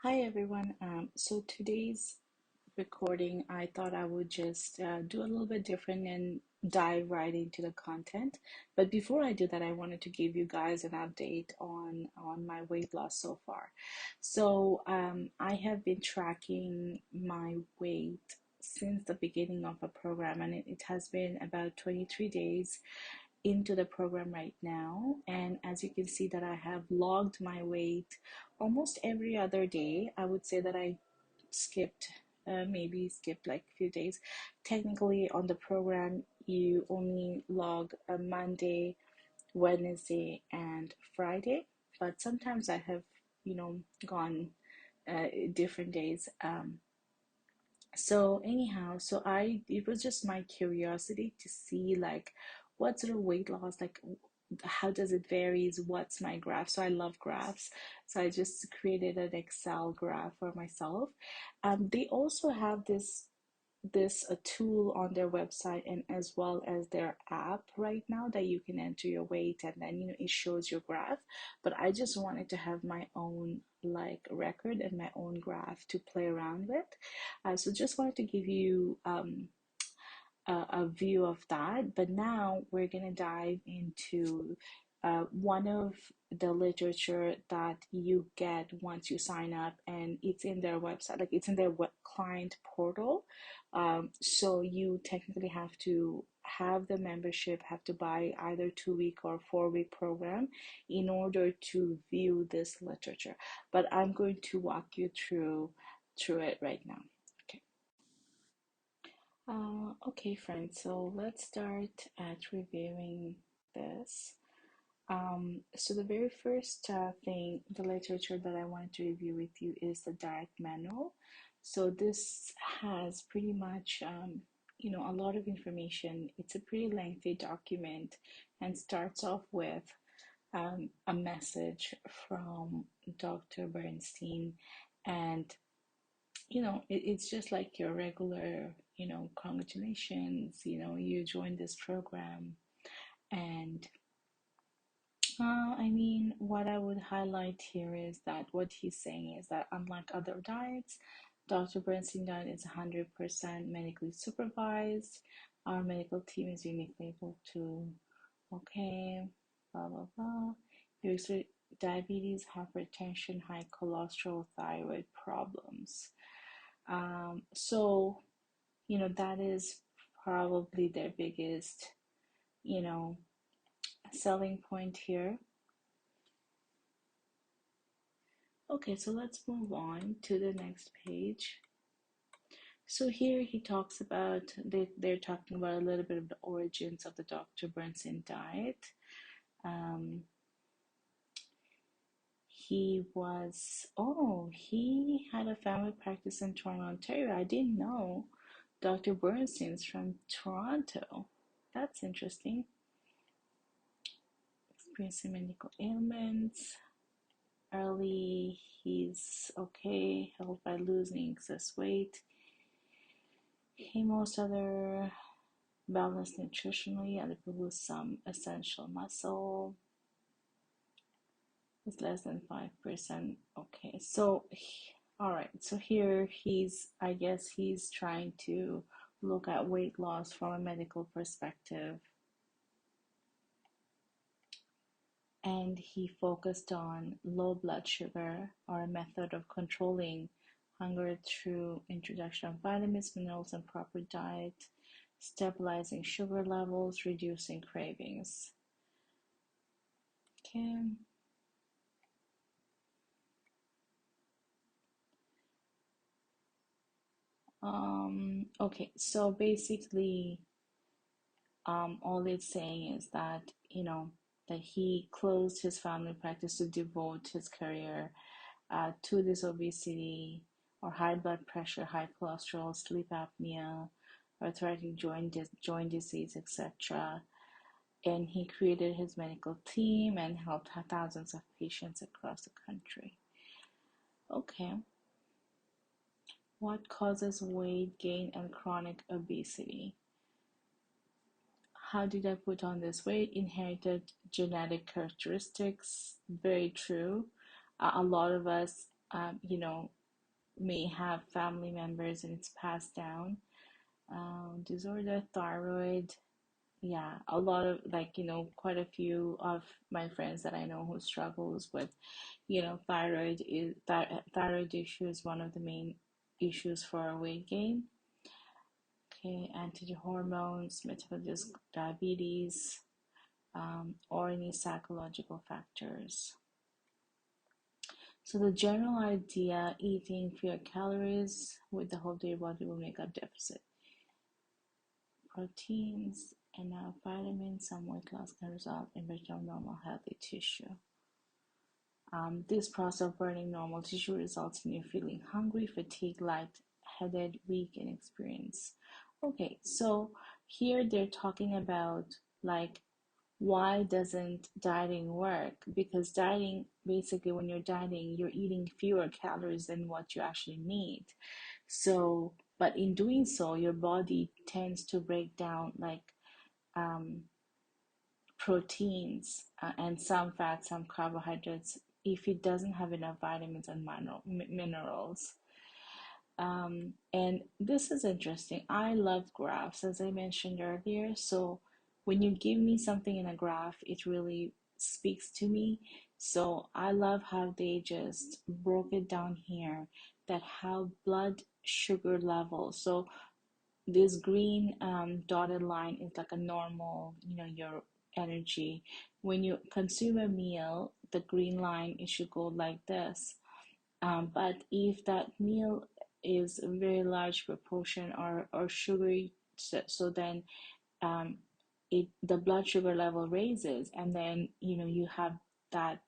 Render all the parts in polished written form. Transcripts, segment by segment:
Hi everyone. So today's recording, I thought I would just do a little bit different and dive right into the content. But before I do that, I wanted to give you guys an update on my weight loss so far. I have been tracking my weight since the beginning of the program, and it has been about 23 days into the program right now, and as you can see that I have logged my weight almost every other day. I would say that I skipped maybe skipped like a few days. Technically on the program you only log a Monday, Wednesday and Friday, but sometimes I have gone different days. So anyhow, so I it was just my curiosity to see like what sort of weight loss, like how does it varies, what's my graph. So I love graphs, so I just created an Excel graph for myself. They also have this a tool on their website and as well as their app right now that you can enter your weight, and then it shows your graph. But I just wanted to have my own like record and my own graph to play around with. So just wanted to give you a view of that. But now we're gonna dive into one of the literature that you get once you sign up, and it's in their website, like it's in their web client portal. So you technically have to have the membership, have to buy either 2 week or 4 week program in order to view this literature. But I'm going to walk you through it right now. Okay. Okay, friends, so let's start at reviewing this. So the very first thing, the literature that I wanted to review with you is the diet manual. So this has pretty much, a lot of information. It's a pretty lengthy document and starts off with a message from Dr. Bernstein, and it's just like your regular, congratulations, you joined this program. And I mean, what I would highlight here is that what he's saying is that unlike other diets, Dr. Bernstein diet is 100% medically supervised. Our medical team is uniquely able to, okay, blah, blah, blah. You experience diabetes, hypertension, high cholesterol, thyroid problems. So, that is probably their biggest, you know, selling point here. Okay, so let's move on to the next page. So here he talks about, they're talking about a little bit of the origins of the Dr. Bernstein diet. Um, he had a family practice in Toronto, Ontario. I didn't know Dr. Bernstein's from Toronto. That's interesting. Experiencing medical ailments. Early, he's okay, helped by losing excess weight. He most other balanced nutritionally, other people with some essential muscle. It's less than 5%. Okay, so all right, so here I guess he's trying to look at weight loss from a medical perspective, and he focused on low blood sugar, or a method of controlling hunger through introduction of vitamins, minerals, and proper diet, stabilizing sugar levels, reducing cravings. Okay. Okay, so basically, all it's saying is that, that he closed his family practice to devote his career to this obesity or high blood pressure, high cholesterol, sleep apnea, arthritic joint disease, etc. And he created his medical team and helped thousands of patients across the country. Okay, what causes weight gain and chronic obesity? How did I put on this weight? Inherited genetic characteristics. Very true. A lot of us you know, may have family members and it's passed down. Disorder, thyroid, yeah, a lot of like, quite a few of my friends that I know who struggles with, thyroid issue is one of the main issues for weight gain. Okay, anti-hormones, metabolic diabetes, or any psychological factors. So the general idea, eating fewer calories with the hope that your body will make up deficit. Proteins and vitamins, some weight loss can result in return of normal healthy tissue. This process of burning normal tissue results in you feeling hungry, fatigued, light-headed, weak, and experience. Okay, so here they're talking about like why doesn't dieting work? Because dieting, basically, when you're dieting, you're eating fewer calories than what you actually need. So, but in doing so, your body tends to break down like um, proteins and some fats, some carbohydrates, if it doesn't have enough vitamins and minerals. And this is interesting. I love graphs, as I mentioned earlier. So when you give me something in a graph, it really speaks to me. So I love how they just broke it down here, that how blood sugar level. So this green dotted line is like a normal, your energy. When you consume a meal, the green line, it should go like this. But if that meal is a very large proportion or sugary, so then um, the blood sugar level raises, and then you have that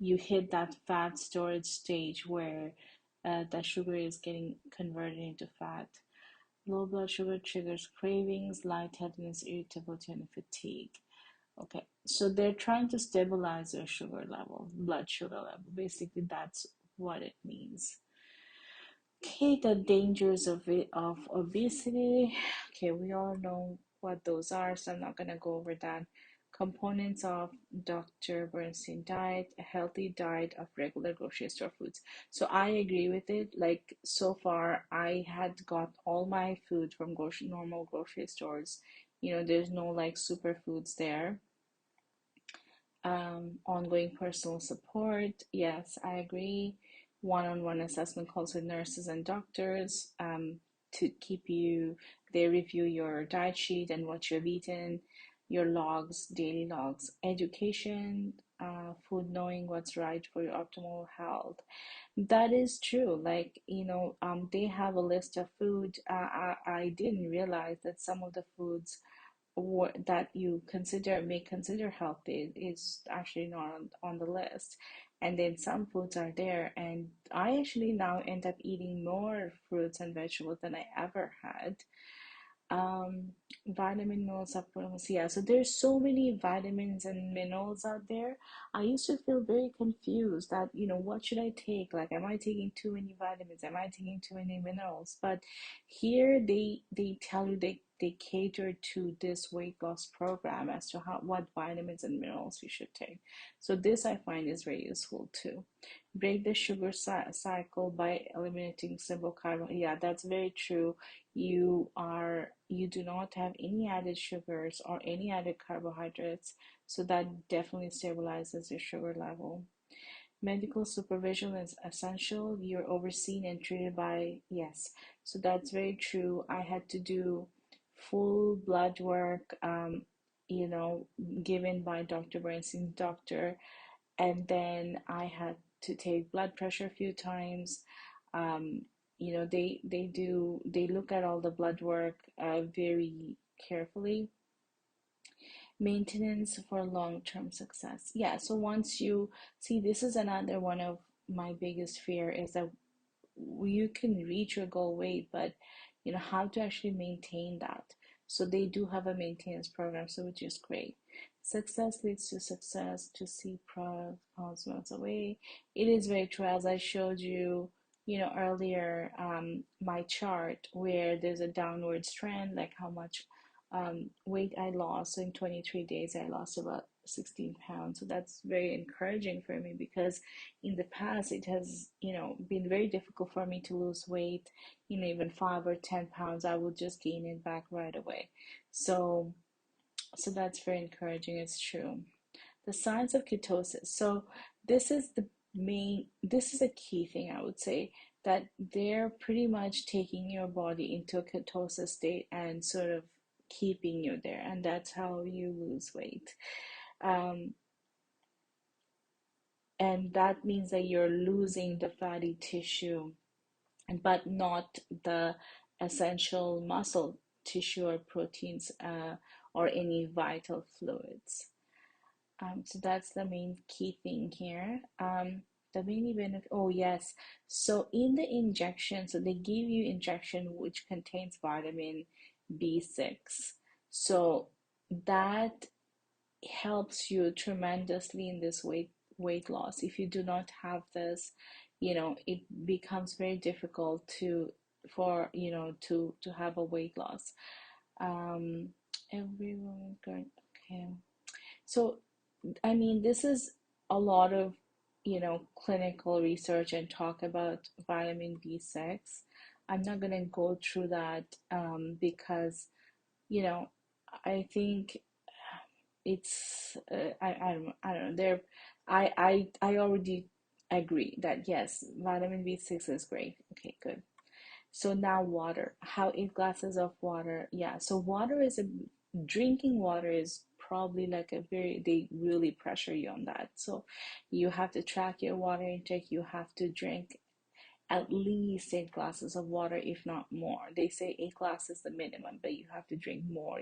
you hit that fat storage stage where the sugar is getting converted into fat. Low blood sugar triggers cravings, lightheadedness, irritability, and fatigue. Okay, so they're trying to stabilize your sugar level, blood sugar level. Basically, that's what it means. Okay, the dangers of obesity. Okay, we all know what those are, so I'm not gonna go over that. Components of Dr. Bernstein diet, a healthy diet of regular grocery store foods. So I agree with it. Like so far, I had got all my food from normal grocery stores. There's no like superfoods there. Ongoing personal support. Yes, I agree. One-on-one assessment calls with nurses and doctors to keep you, they review your diet sheet and what you've eaten, your logs, daily logs, education, food, knowing what's right for your optimal health. That is true. Like, they have a list of food. I didn't realize that some of the foods that you may consider healthy is actually not on the list. And then some foods are there, and I actually now end up eating more fruits and vegetables than I ever had. um, Vitamin mineral supplements. Yeah, so there's so many vitamins and minerals out there. I used to feel very confused that, what should I take? Like, am I taking too many vitamins? Am I taking too many minerals? But here they tell you they cater to this weight loss program as to what vitamins and minerals you should take. So this I find is very useful too. Break the sugar cycle by eliminating simple carbohydrates. Yeah, that's very true. You do not have any added sugars or any added carbohydrates, so that definitely stabilizes your sugar level. Medical supervision is essential. You're overseen and treated by, yes, so that's very true. I had to do full blood work, you know given by Dr. Bernstein's doctor, and then I had to take blood pressure a few times. Um, they look at all the blood work very carefully. Maintenance for long-term success. Yeah, so once you see, this is another one of my biggest fear is that you can reach your goal weight, but how to actually maintain that. So they do have a maintenance program, so which is great. Success leads to success. To see progress miles away. It is very true, as I showed you, earlier, my chart where there's a downward trend, like how much weight I lost. So in 23 days, I lost about 16 pounds. So that's very encouraging for me because in the past, it has, been very difficult for me to lose weight. Even 5 or 10 pounds, I would just gain it back right away. So, so that's very encouraging. It's true. The signs of ketosis. So this is a key thing I would say, that they're pretty much taking your body into a ketosis state and sort of keeping you there, and that's how you lose weight. Um, and that means that you're losing the fatty tissue, but not the essential muscle tissue or proteins, or any vital fluids. So that's the main key thing here. The main benefit, oh yes. So in the injection, so they give you injection which contains vitamin B6. So that helps you tremendously in this weight loss. If you do not have this, it becomes very difficult for to have a weight loss. Um, every woman going, okay. So I mean, this is a lot of, clinical research and talk about vitamin B6. I'm not gonna go through that, because, you know, I think it's I don't know. I already agree that yes, vitamin B6 is great. Okay, good. So now water. How 8 glasses of water? Yeah. So drinking water is probably like they really pressure you on that. So you have to track your water intake. You have to drink at least 8 glasses of water, if not more. They say 8 glasses is the minimum, but you have to drink more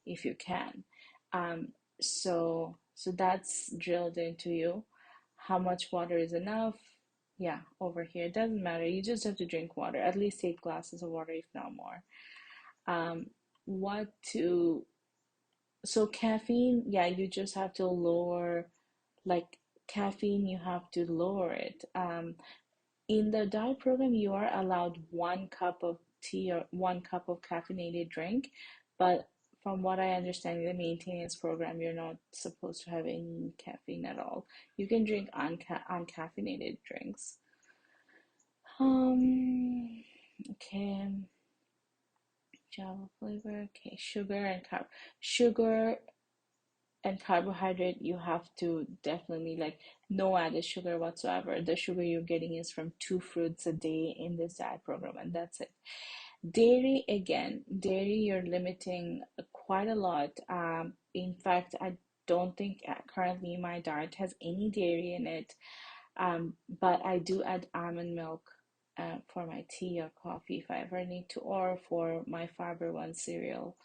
if you can. Um, so that's drilled into you. How much water is enough? Yeah, over here it doesn't matter. You just have to drink water, at least 8 glasses of water, if not more. Um, what to so caffeine, yeah, you just have to lower, like, caffeine, you have to lower it. In the diet program, you are allowed 1 cup of tea or 1 cup of caffeinated drink, but from what I understand, in the maintenance program, you're not supposed to have any caffeine at all. You can drink uncaffeinated drinks. Okay, Java flavor. Okay, sugar and carbohydrate. You have to definitely, like, no added sugar whatsoever. The sugar you're getting is from 2 fruits a day in this diet program, and that's it. Dairy, you're limiting quite a lot. In fact, I don't think currently my diet has any dairy in it. But I do add almond milk for my tea or coffee if I ever need to, or for my Fiber One cereal.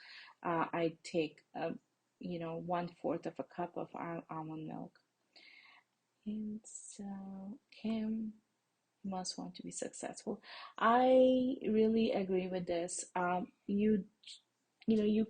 I take 1/4 of a cup of almond milk. And so, Kim must want to be successful. I really agree with this. You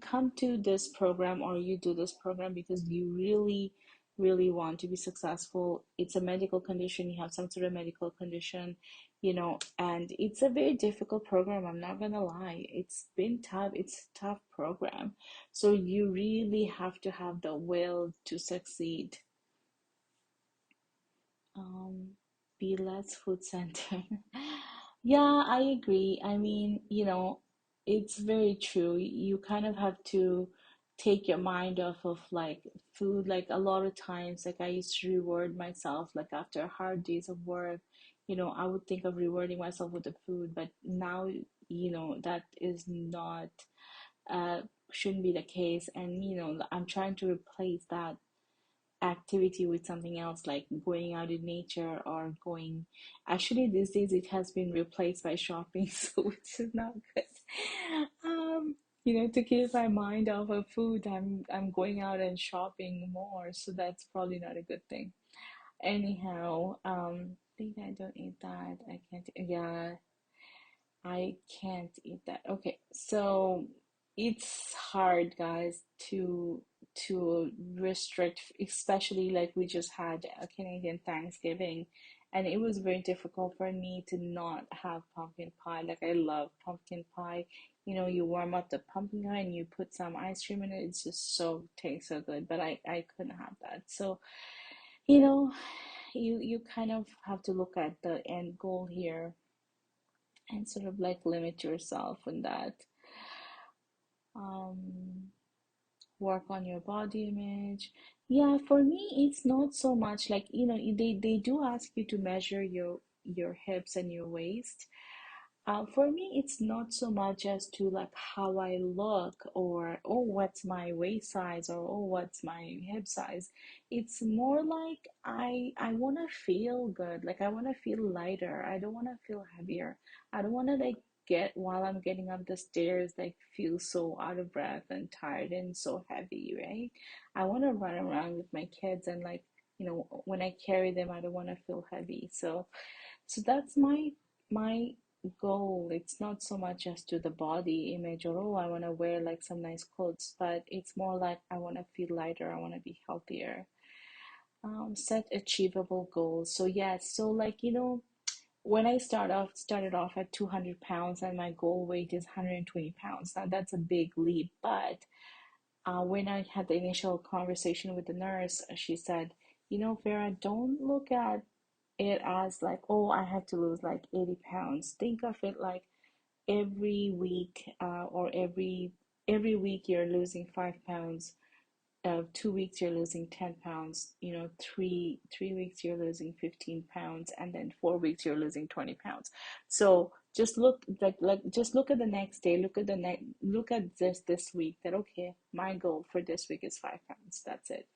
come to this program, or you do this program because you really, really want to be successful. It's a medical condition. You have some sort of medical condition, and it's a very difficult program. I'm not gonna lie. It's been tough. It's a tough program. So you really have to have the will to succeed. Um, be less food centered. Yeah, I agree. I mean, it's very true. You kind of have to take your mind off of, like, food. Like, a lot of times, like, I used to reward myself, like, after hard days of work, I would think of rewarding myself with the food, but now, that is not, uh, shouldn't be the case. And, I'm trying to replace that activity with something else, like going out in nature, or going, actually these days it has been replaced by shopping, so which is not good. To keep my mind off of food, I'm going out and shopping more, so that's probably not a good thing. Anyhow, think I don't eat that. I can't, yeah, I can't eat that. Okay, so it's hard, guys, to restrict, especially like we just had a Canadian Thanksgiving, and it was very difficult for me to not have pumpkin pie. Like, I love pumpkin pie, you warm up the pumpkin pie and you put some ice cream in it. It's just so tastes so good. But I couldn't have that. So, you know, you kind of have to look at the end goal here and sort of like limit yourself in that. Um, Work on your body image. Yeah, for me, it's not so much like, they do ask you to measure your hips and your waist. For me, it's not so much as to like how I look or oh, what's my waist size or oh, what's my hip size. It's more like I want to feel good. Like I want to feel lighter. I don't want to feel heavier. I don't want to like get while I'm getting up the stairs like feel so out of breath and tired and so heavy, right? I want to run around with my kids and like, when I carry them, I don't want to feel heavy. So that's my goal. It's not so much as to the body image or oh, I want to wear like some nice clothes, but it's more like I want to feel lighter. I want to be healthier. Set achievable goals. So yes, so like when I started off at 200 pounds and my goal weight is 120 pounds. Now that's a big leap, but when I had the initial conversation with the nurse, she said, Farah, don't look at it as like, oh, I have to lose like 80 pounds. Think of it like every week or every week you're losing 5 pounds. 2 weeks you're losing 10 pounds. Three weeks you're losing 15 pounds, and then 4 weeks you're losing 20 pounds. So just look like just look at the next day. Look at this week. That okay, my goal for this week is 5 pounds. That's it.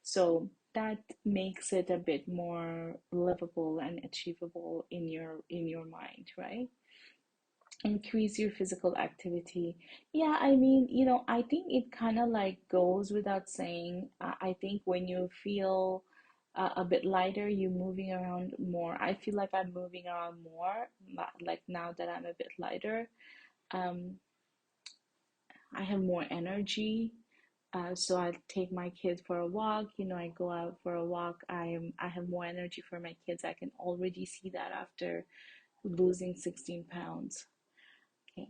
So that makes it a bit more livable and achievable in your mind, right? Increase your physical activity. Yeah, I mean, I think it kind of like goes without saying. I think when you feel a bit lighter, you're moving around more. I feel like I'm moving around more, like now that I'm a bit lighter. Um, I have more energy. So I take my kids for a walk. I go out for a walk. I have more energy for my kids. I can already see that after losing 16 pounds. Okay.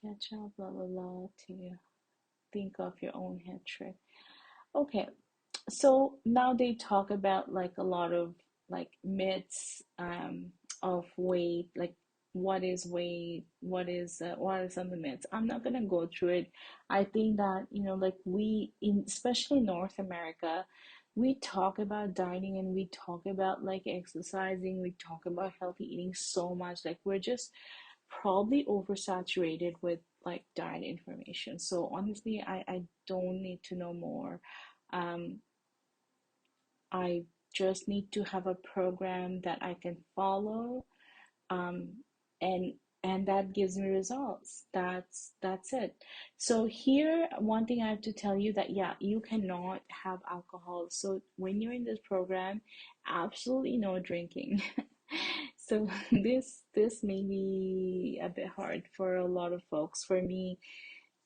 Catch up, blah blah blah, to think of your own head trick. Okay, so now they talk about like a lot of like myths of weight, like what is weight, what are some of the myths. I'm not gonna go through it. I think that like we in especially North America, we talk about dieting and we talk about like exercising, we talk about healthy eating so much. Like we're just probably oversaturated with like diet information. So honestly, I don't need to know more. Um, I just need to have a program that I can follow, um, and that gives me results. That's it. So here, one thing I have to tell you that yeah, you cannot have alcohol. So when you're in this program, absolutely no drinking. So this may be a bit hard for a lot of folks. For me,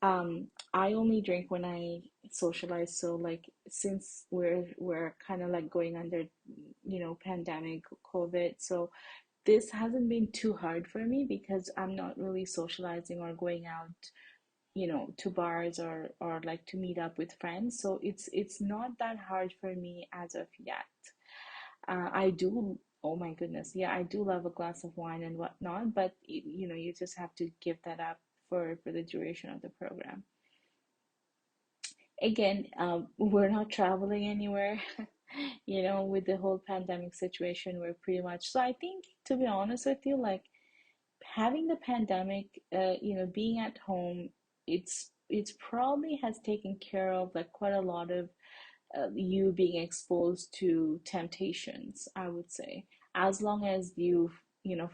I only drink when I socialize. So like since we're kind of like going under, pandemic COVID, so this hasn't been too hard for me because I'm not really socializing or going out, to bars or like to meet up with friends. So it's not that hard for me as of yet. I do, oh my goodness, yeah, I do love a glass of wine and whatnot, but you just have to give that up for the duration of the program. Again, we're not traveling anywhere. With the whole pandemic situation, we're pretty much. So I think, to be honest with you, like having the pandemic, being at home, it's probably has taken care of like quite a lot of you being exposed to temptations, I would say. As long as you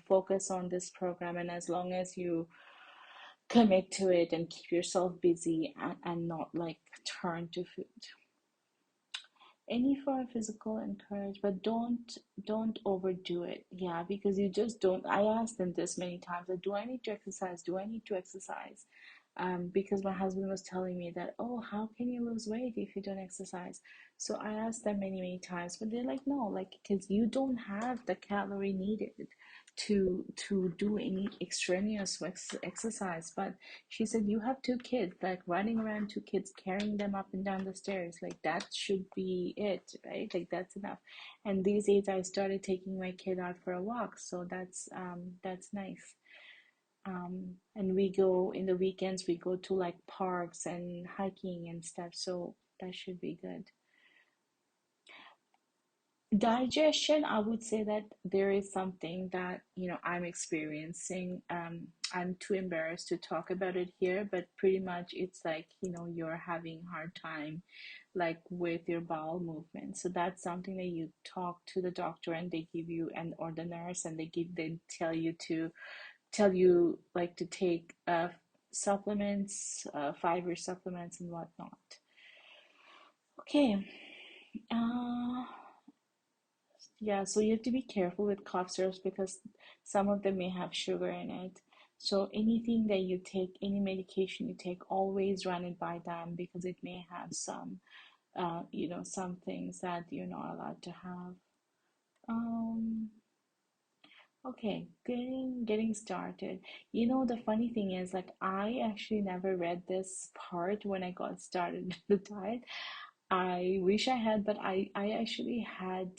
focus on this program and as long as you commit to it and keep yourself busy and not like turn to food. Any for physical encourage, but don't overdo it. Yeah, because you just don't. I asked them this many times, like, do I need to exercise? Do I need to exercise? Because my husband was telling me that, oh, how can you lose weight if you don't exercise? So I asked them many times, but they're like, no, like, because you don't have the calorie needed. to do any extraneous exercise. But she said, you have two kids, like running around two kids, carrying them up and down the stairs, like that should be it, right? Like that's enough. And these days I started taking my kid out for a walk, so that's nice. And we go in the weekends, we go to like parks and hiking and stuff, so that should be good. Digestion, I would say that there is something that, I'm experiencing. I'm too embarrassed to talk about it here, but pretty much it's like, you're having hard time like with your bowel movement. So that's something that you talk to the doctor and they give you, and or the nurse, and they tell you like to take supplements, fiber supplements and whatnot. Okay. Uh, Yeah, so you have to be careful with cough syrups because some of them may have sugar in it. So anything that you take, any medication you take, always run it by them because it may have some things that you're not allowed to have. Um, okay, getting started. The funny thing is, like, I actually never read this part when I got started the diet. I wish I had, but I actually had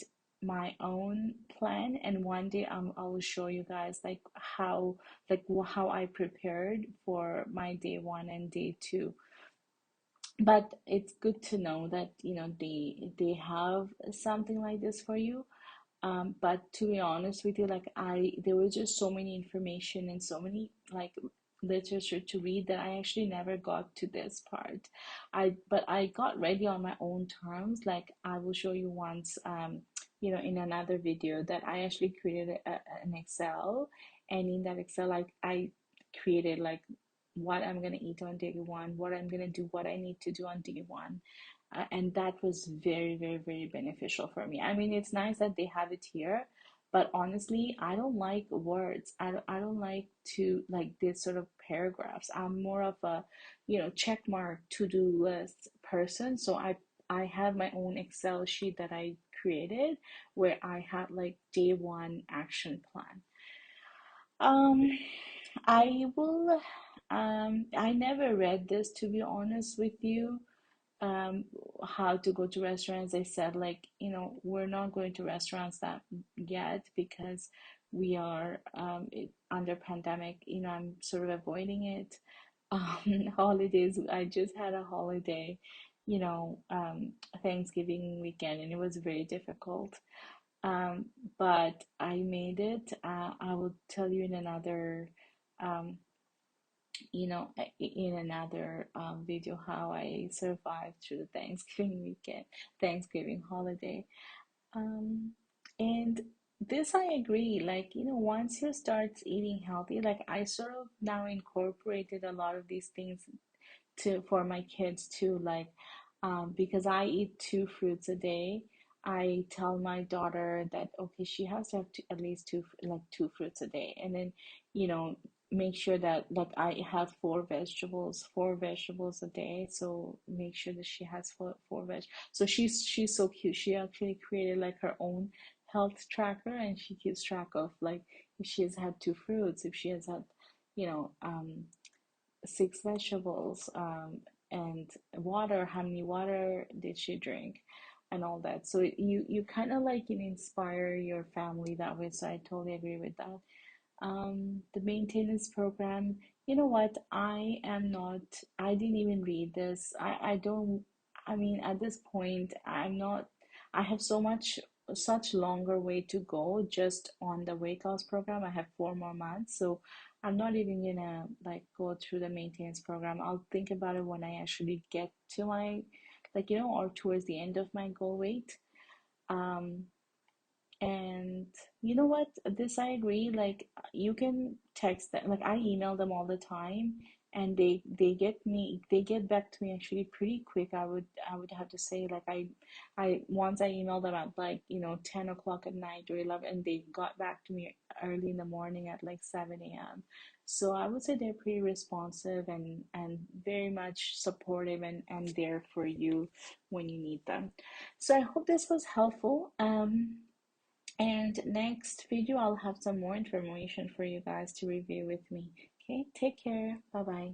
my own plan, and one day I will show you guys like how I prepared for my day one and day two. But it's good to know that they have something like this for you. But to be honest with you, like there was just so many information and so many like literature to read that I actually never got to this part. But I got ready on my own terms. Like I will show you once, in another video that I actually created an Excel, and in that Excel, I created like what I'm gonna eat on day one, what I'm gonna do, what I need to do on day one, and that was very, very, very beneficial for me. I mean, it's nice that they have it here, but honestly, I don't like words. I don't like to like this sort of paragraphs. I'm more of a, check mark to-do list person. So I have my own Excel sheet that I created where I had like day one action plan. Um, I never read this to be honest with you, um, how to go to restaurants. I said, like, we're not going to restaurants that yet because we are under pandemic. I'm sort of avoiding it. Holidays, I just had a holiday, Thanksgiving weekend, and it was very difficult. Um, but I made it. I will tell you in another um, in another video how I survived through the Thanksgiving weekend, Thanksgiving holiday. Um, and this I agree, like, once you start eating healthy, like I sort of now incorporated a lot of these things to for my kids too, like because I eat two fruits a day. I tell my daughter that okay, she has to have at least two fruits a day, and then you know make sure that like I have four vegetables a day. So make sure that she has four veg. So she's so cute. She actually created like her own health tracker, and she keeps track of like if she has had two fruits, if she has had you know um six vegetables, and water, how many water did she drink, and all that. So you kind of like inspire your family that way. So I totally agree with that. The maintenance program, you know what? I didn't even read this. I don't, I mean, at this point, I'm not, I have such longer way to go just on the weight loss program. I have 4 more months. So I'm not even gonna like go through the maintenance program. I'll think about it when I actually get to my, like, or towards the end of my goal weight. Um, and you know what? This I agree. Like you can text them. Like I email them all the time, and they get back to me actually pretty quick. I would have to say like I once I emailed them at like 10 o'clock at night or 11, and they got back to me early in the morning at like 7 a.m. So I would say they're pretty responsive and very much supportive and there for you when you need them. So I hope this was helpful. And next video, I'll have some more information for you guys to review with me. Okay, take care. Bye bye.